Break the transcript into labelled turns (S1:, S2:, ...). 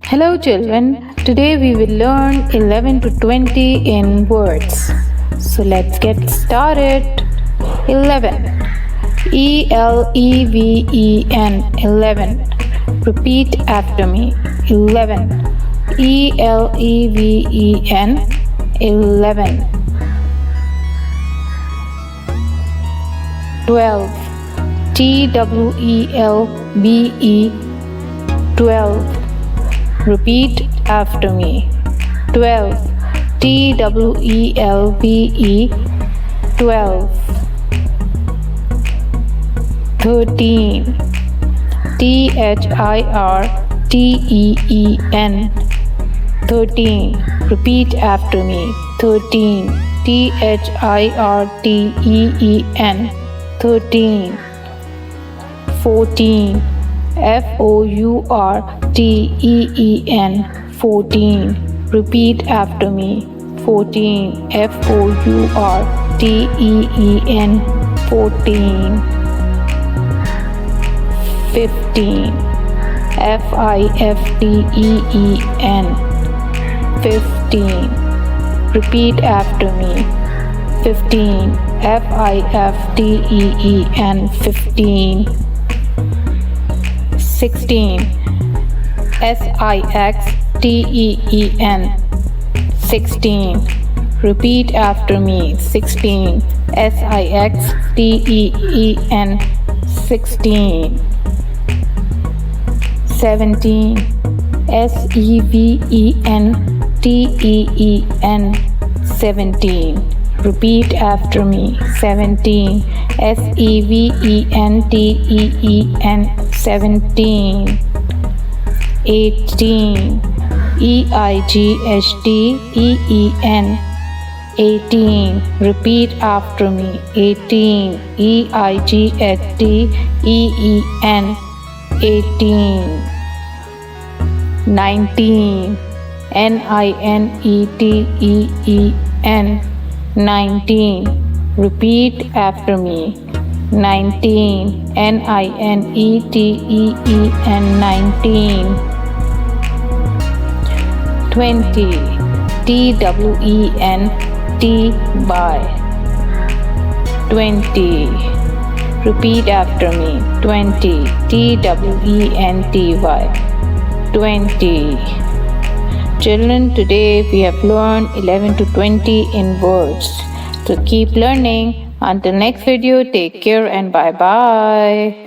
S1: Hello children, today we will learn 11 to 20 in words. So let's get started. 11. E-L-E-V-E-N 11. Repeat after me. 11. E-L-E-V-E-N 11. 12. T-W-E-L-B-E 12. Repeat after me. 12. T-W-E-L-B-E 12. 13. T-H-I-R-T-E-E-N 13. Repeat after me. 13. T-H-I-R-T-E-E-N 13. 14. F-O-U-R-T-E-E-N 14. Repeat after me. 14. F-O-U-R-T-E-E-N 14. 15. F-I-F-T-E-E-N 15. Repeat after me. 15. F-I-F-T-E-E-N 15. 16. S-I-X-T-E-E-N 16. Repeat after me. 16. S-I-X-T-E-E-N 16. 17. S-E-V-E-N-T-E-E-N 17. Repeat after me. 17. S-E-V-E-N-T-E-E-N 17. 18. E-I-G-H-T-E-E-N 18. Repeat after me. 18. E-I-G-H-T-E-E-N 18. 19. N-I-N-E-T-E-E-N 19. Repeat after me. 19. N-I-N-E-T-E-E-N 19. 20. T-W-E-N-T-Y 20. Repeat after me. 20. T-W-E-N-T-Y 20. Children, today we have learned 11 to 20 in words. So keep learning. Until next video, take care and bye-bye.